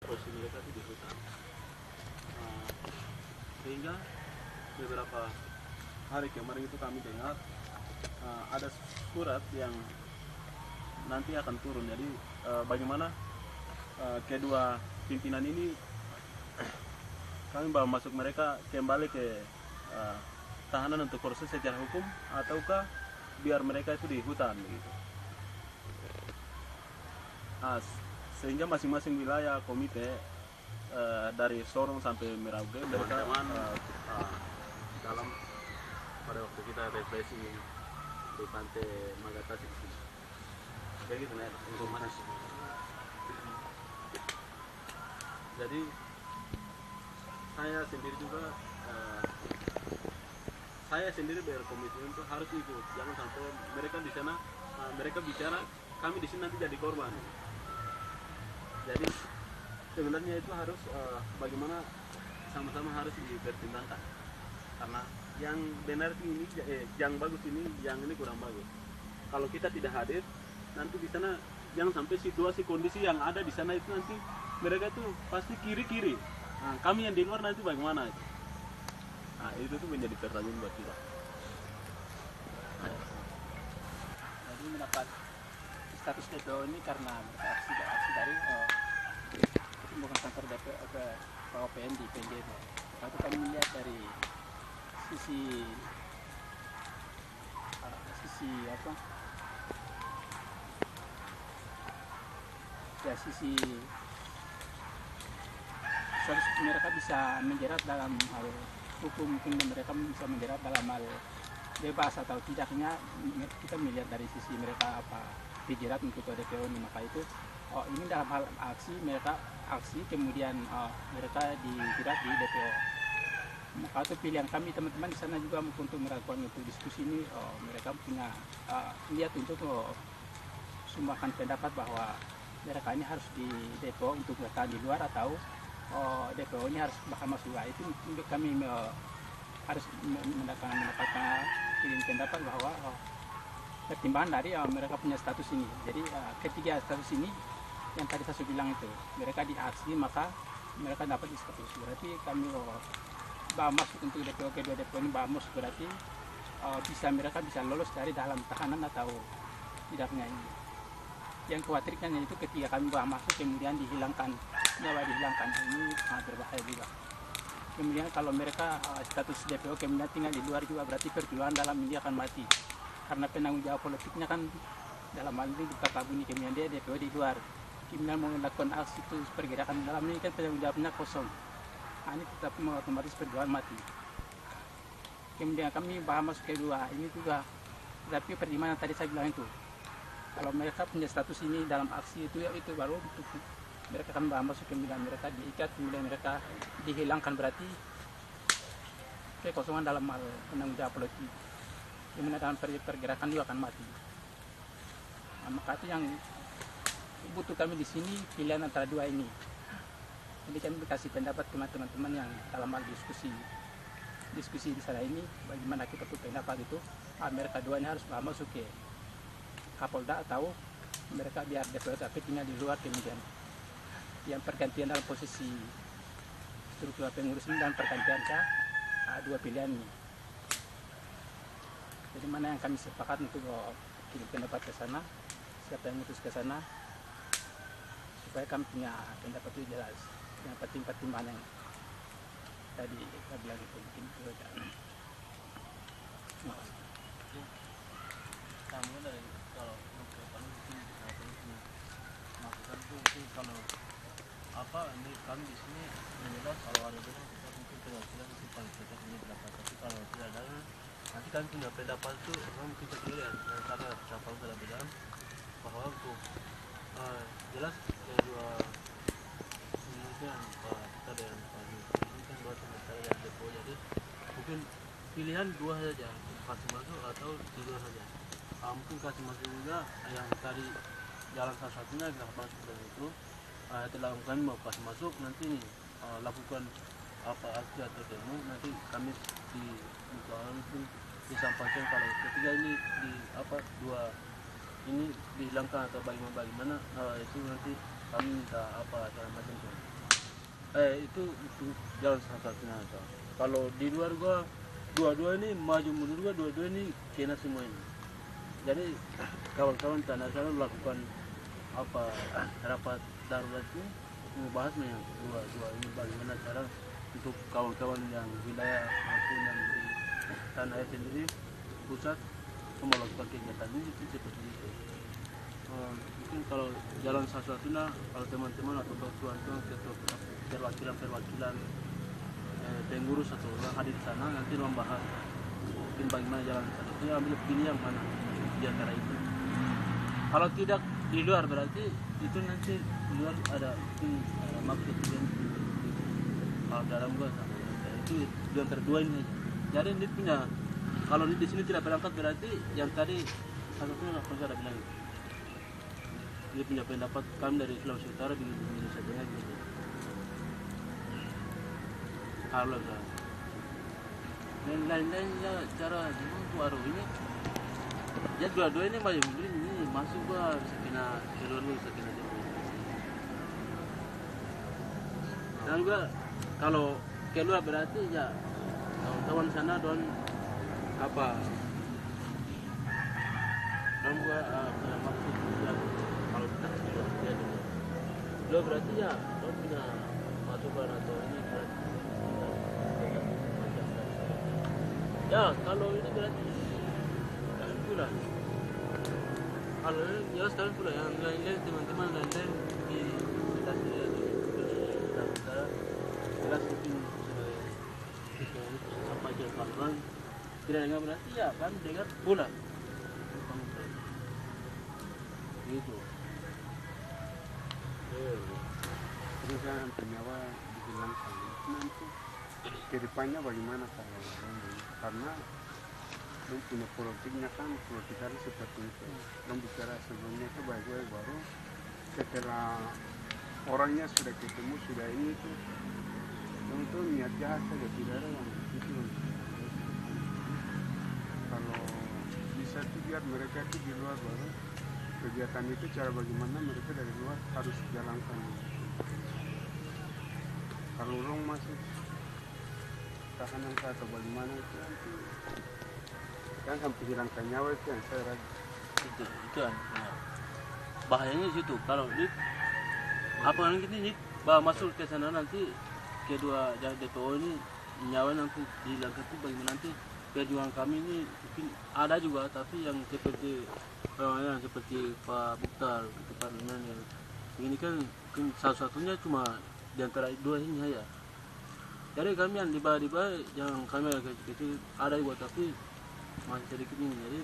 posisi mereka itu di hutan. Sehingga beberapa hari kemarin itu kami dengar ada surat yang nanti akan turun. Jadi bagaimana kedua pimpinan ini kami bawa masuk mereka kembali ke tahanan untuk proses secara hukum ataukah biar mereka itu di hutan gitu. Sehingga masing-masing wilayah komite dari Sorong sampai Merauke mereka dalam pada waktu kita refreshing di pantai Magatas itu kayak gitu nih untuk mana sih. Jadi saya sendiri juga saya sendiri berkomitmen untuk harus ikut, jangan sampai mereka di sana mereka bicara kami di sini nanti jadi korban. Jadi sebenarnya itu harus bagaimana sama-sama harus dipertimbangkan, karena yang benar ini yang bagus ini, yang ini kurang bagus. Kalau kita tidak hadir nanti di sana jangan sampai situasi kondisi yang ada di sana itu nanti mereka tuh pasti kiri-kiri. Nah, kami yang di luar nanti bagaimana itu? Nah, itu tuh menjadi pertanyaan buat kita. Jadi mendapat status DPO ini karena aksi dari bukan kantor DPO ke POPN di PNJ. Kalau kami melihat dari sisi apa? Ya sisi mereka bisa menjerat dalam hal hukum, mungkin mereka bisa menjerat dalam hal bebas atau tidaknya kita melihat dari sisi mereka apa dijerat untuk DPO ini, maka itu ini dalam hal aksi mereka kemudian mereka dijerat di DPO. Maka itu pilihan kami teman-teman di sana juga untuk melakukan untuk diskusi ini, mereka punya lihat untuk sumbangkan pendapat bahwa mereka ini harus di DPO untuk mereka di luar atau DPO ini harus bakal masuk. Itu untuk kami harus mendapatkan pendapat bahwa pertimbangan dari mereka punya status ini. Jadi ketiga status ini yang tadi saya bilang itu mereka di aksi maka mereka dapat di status. Berarti kami bawa masuk untuk DPO kedua DPO ini bawa masuk berarti mereka bisa lolos dari dalam tahanan atau tidaknya ini. Yang khawatirkan itu ketika kami bawa masuk kemudian dihilangkan nyawa ini sangat berbahaya juga. Kemudian kalau mereka status DPO kemudian tinggal di luar juga berarti perjuangan dalam ini akan mati, karena penanggung jawab politiknya kan dalam hal ini di Kakabuni kemudian dia DPO di luar kemudian mau melakukan aksi itu pergerakan dalam ini kan penanggung jawabnya kosong. Ini tetap otomatis perjuangan mati. Kemudian kami bawa masuk kedua ini juga, tapi pertimbangan tadi saya bilang itu kalau mereka punya status ini dalam aksi itu baru untuk mereka akan bawa masuk, kemudian mereka diikat, kemudian mereka dihilangkan berarti kekosongan dalam hal penanggung jawab politik, kemudian dalam pergerakan juga akan mati. Nah, maka itu yang butuh kami di sini pilihan antara dua ini. Jadi kami kasih pendapat ke teman-teman yang dalam hal diskusi di sana ini bagaimana kita punya pendapat itu mereka dua ini harus masuk ke Kapolda atau mereka biar DPO tapi tinggal di luar, kemudian yang pergantian dalam posisi struktur pengurus ini dan pergantian dua pilihan ini. Jadi mana yang kami sepakat untuk kirim pendapat ke sana, siapa yang mutus ke sana supaya kami punya pendapat itu jelas dengan pertimbangan yang tadi saya bilang itu mungkin itu saja. Terima kasih. Kamu dari kalau untuk mungkin masukan itu mungkin kalau apa ini kami di sini menjelas kalau ada dulu kita mungkin perwakilan itu paling cocok ini berapa, tapi kalau tidak ada nanti kami punya pendapat itu memang kita pilih yang karena capal dalam bidang bahwa untuk jelas kedua kemudian kita dengan Pak Yusuf ini kan dua teman saya yang depo, jadi mungkin pilihan dua saja kasih masuk atau di luar saja. Mungkin kasih masuk juga yang tadi jalan salah satunya adalah masuk dari itu telah kami mau kasih masuk nanti nih lakukan apa aksi atau demo, nanti kami di muka itu disampaikan kalau ketiga ini di apa dua ini dihilangkan atau bagaimana itu nanti kami minta apa segala macam tuh. itu jalan satu-satunya aja. Kalau di luar gua dua-dua ini maju mundur gua dua-dua ini kena semua ini. Jadi kawan-kawan tanah sana melakukan apa rapat darurat itu membahas yang dua ini bagaimana cara untuk kawan-kawan yang wilayah maupun yang di tanah air sendiri pusat melakukan kegiatan ini itu seperti itu. Mungkin kalau jalan satu-satunya kalau teman-teman atau tuan-tuan perwakilan pengurus atau orang hadir di sana nanti membahas mungkin bagaimana jalan satu-satunya ambil pilih yang mana di antara itu. Kalau tidak di luar berarti itu nanti di luar ada mungkin maksud yang kalau dalam gua sama itu di antara dua ini aja. Jadi ini punya kalau di sini tidak berangkat berarti yang tadi satu-satunya langsung ada bilang itu. Dia punya pendapat kami dari Sulawesi Utara di Indonesia Tengah gitu. Kalau dan lain-lainnya cara untuk arus ini ya dua-dua ini maju mundur ini masuk gua sekena keluar lu sekena jauh. Dan juga kalau keluar berarti ya kawan-kawan sana don apa dan gua maksud ya kalau kita keluar dia lo berarti ya lo punya masukan atau ini berarti ya kalau ini berarti kalian pula kalau ini jelas kalian pula yang lain-lain teman-teman lain-lain di sekitar sini di utara jelas mungkin sampai ke kawan tidak dengar berarti ya kan dengar pula gitu. Terus kan penyawa dihilangkan nanti kedepannya bagaimana kalau karena belum punya politiknya kan politiknya seperti itu belum bicara sebelumnya itu baik-baik baru setelah orangnya sudah ketemu sudah ini itu untuk niat jahat saja tidak ada yang itu kalau bisa tuh biar mereka itu di luar baru kegiatan itu cara bagaimana mereka dari luar harus jalankan kalau orang masuk tahanan atau bagaimana itu nanti kan sampai hilangkan nyawa itu yang saya ragu itu kan ya. Bahayanya di situ kalau di apa yang ini masuk ke sana nanti kedua DPO ini nyawa nanti dihilangkan itu bagaimana nanti perjuangan kami ini mungkin ada juga tapi yang seperti Pak Buktar itu Parlemen yang ini kan satu-satunya cuma di antara dua ini ya. Jadi kami yang di bawah yang kami agak kecil ada juga tapi masih sedikit ini. Jadi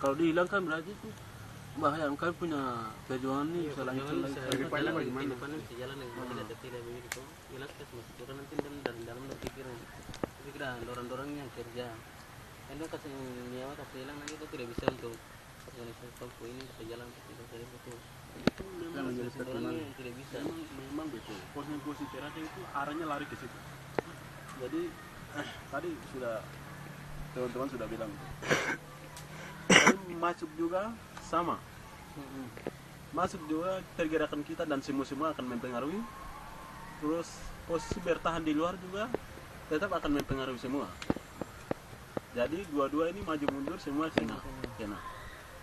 kalau dihilangkan berarti itu bahaya. Kami punya perjuangan ini bisa lanjut lagi. Kedepannya bagaimana? Kedepannya bisa jalan dengan tidak begitu. Jelas kan masih kurang nanti dan dalam pikiran dorong-dorong yang kerja. Kan itu kasih nyawa kasih hilang nanti itu tidak bisa untuk organisasi Papua ini bisa jalan tidak jadi betul. Itu memang menjadi pertimbangan. yang tidak bisa. Memang betul. Posisi terasa itu arahnya lari ke situ. Jadi tadi sudah teman-teman sudah bilang. Masuk juga sama. Masuk juga pergerakan kita dan semua akan mempengaruhi. Terus posisi bertahan di luar juga tetap akan mempengaruhi semua. Jadi dua-dua ini maju mundur semua kena.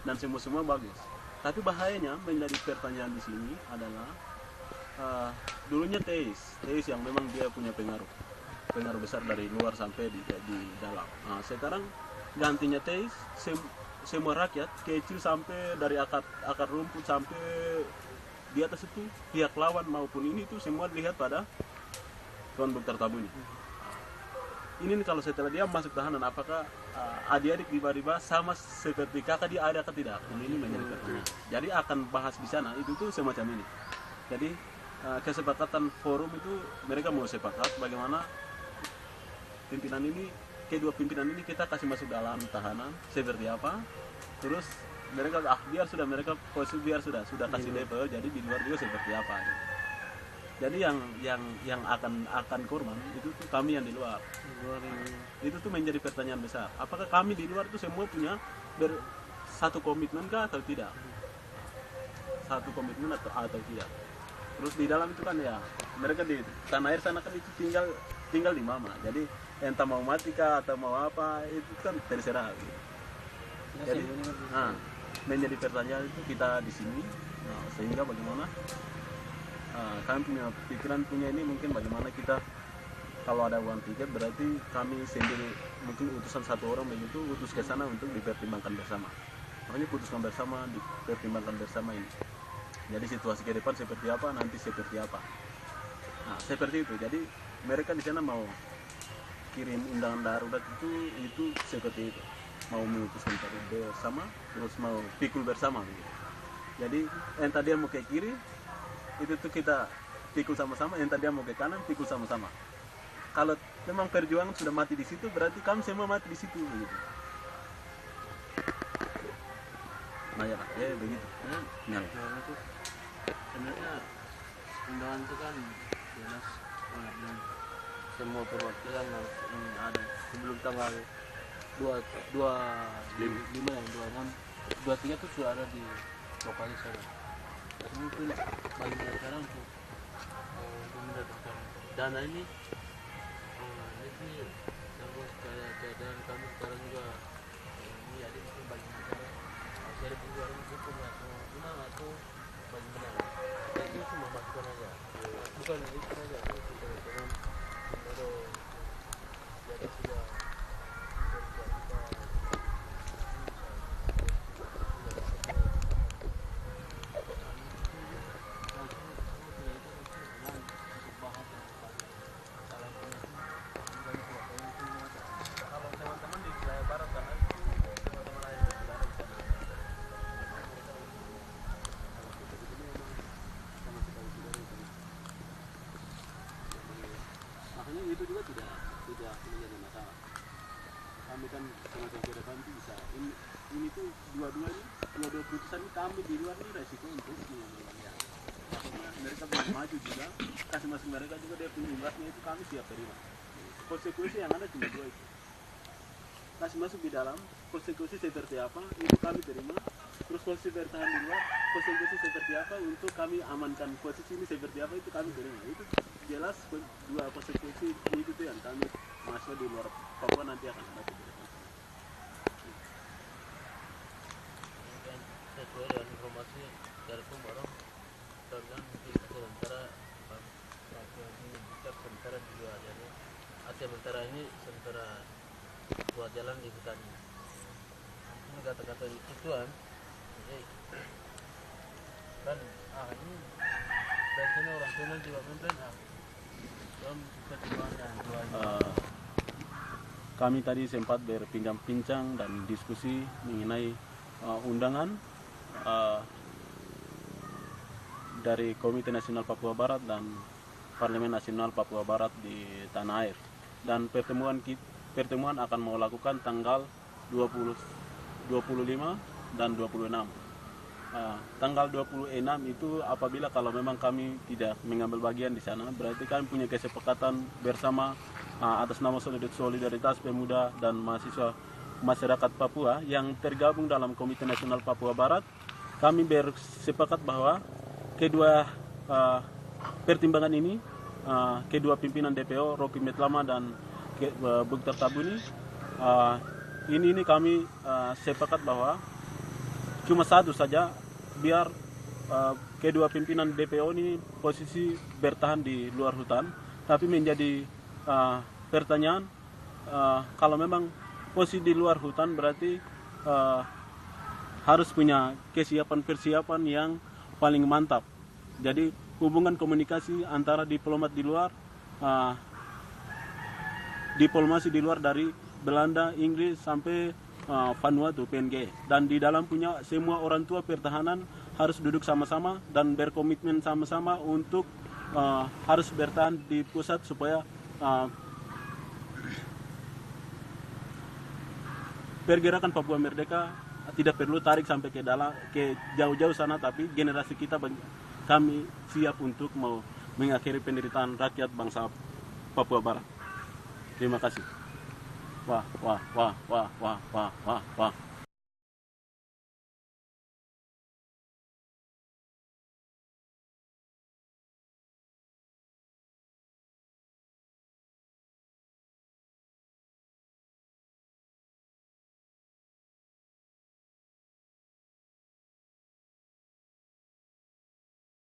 Dan semua bagus. Tapi bahayanya menjadi pertanyaan di sini adalah dulunya teis yang memang dia punya pengaruh besar dari luar sampai di dalam. Nah, sekarang gantinya teis semua rakyat kecil sampai dari akar rumput sampai di atas itu pihak lawan maupun ini tuh semua dilihat pada Tuan Dr. Tabu ini. Ini nih kalau setelah dia masuk tahanan apakah adik-adik tiba-tiba sama seperti kakak dia ada atau tidak? Ini menjadi pertanyaan. Jadi akan bahas di sana itu tuh semacam ini. Jadi kesepakatan forum itu mereka mau sepakat bagaimana pimpinan ini kedua pimpinan ini kita kasih masuk dalam tahanan seperti apa. Terus mereka biar sudah mereka posisi biar sudah kasih level jadi di luar juga seperti apa. Jadi yang akan korban itu tuh kami yang di luar. Itu tuh menjadi pertanyaan besar. Apakah kami di luar itu semua punya satu komitmen kah atau tidak? Satu komitmen atau tidak? Terus di dalam itu kan ya mereka di tanah air sana kan itu tinggal di mama. Jadi entah mau mati kah atau mau apa itu kan terserah. Gitu. Jadi menjadi pertanyaan itu kita di sini sehingga bagaimana kami punya pikiran punya ini mungkin bagaimana kita kalau ada uang tiket berarti kami sendiri mungkin utusan satu orang begitu utus ke sana untuk dipertimbangkan bersama. Makanya putuskan bersama, dipertimbangkan bersama ini. Jadi situasi ke depan seperti apa, nanti seperti apa. Nah, seperti itu. Jadi mereka di sana mau kirim undangan darurat itu seperti itu. Mau memutuskan bersama, terus mau pikul bersama gitu. Jadi entah dia mau ke kiri, itu tuh kita pikul sama-sama, entah dia mau ke kanan, pikul sama-sama. Kalau memang perjuangan sudah mati di situ, berarti kami semua mati di situ gitu. Nah ya, begitu. Nah, itu sebenarnya undangan itu kan jelas semua perwakilan harus ada sebelum tanggal 25 yang 26 23 itu sudah ada di lokasi sana. Mungkin bagi negara untuk mendapatkan dana ini keadaan kami sekarang juga ini ada mungkin bagi negara dari perjuangan hukum atau gimana atau bagaimana itu cuma masukan aja bukan itu saja itu dengan atau jadi sudah itu juga tidak menjadi masalah. Kami kan semacam ke depan itu bisa ini tuh dua putusan ini kami di luar ini resiko untuk ya. Mereka belum maju juga, kasih masuk mereka juga dia punya imbasnya itu kami siap terima. Konsekuensi yang ada cuma dua itu. Kasih masuk di dalam, konsekuensi seperti apa itu kami terima. Terus posisi bertahan di luar, konsekuensi seperti apa untuk kami amankan posisi ini seperti apa itu kami terima. Itu jelas dua konsekuensi itu tuh yang kami masuk di luar Papua nanti akan ada ke depan. Sesuai dengan informasi dari pemborong tergan mungkin sementara sementara juga jadi sementara ini sementara buat jalan di hutan ini kata-kata itu kan dan ini biasanya orang tua juga komplain kami tadi sempat berbincang-bincang dan diskusi mengenai undangan dari Komite Nasional Papua Barat dan Parlemen Nasional Papua Barat di tanah air. Dan pertemuan akan mau lakukan tanggal 20, 25 dan 26. Tanggal 26 itu apabila kalau memang kami tidak mengambil bagian di sana, berarti kami punya kesepakatan bersama atas nama Solidaritas Pemuda dan Mahasiswa Masyarakat Papua yang tergabung dalam Komite Nasional Papua Barat. Kami bersepakat bahwa kedua pertimbangan ini, kedua pimpinan DPO Rocky Metlama dan Bukter Tabuni, ini kami sepakat bahwa cuma satu saja, biar kedua pimpinan DPO ini posisi bertahan di luar hutan, tapi menjadi pertanyaan kalau memang posisi di luar hutan berarti harus punya persiapan yang paling mantap. Jadi hubungan komunikasi antara diplomat di luar, diplomasi di luar dari Belanda, Inggris sampai Vanuatu, PNG, dan di dalam punya semua orang tua pertahanan harus duduk sama-sama dan berkomitmen sama-sama untuk harus bertahan di pusat supaya pergerakan Papua Merdeka tidak perlu tarik sampai ke jauh-jauh sana, tapi generasi kita kami siap untuk mau mengakhiri penderitaan rakyat bangsa Papua Barat. Terima kasih. Wah.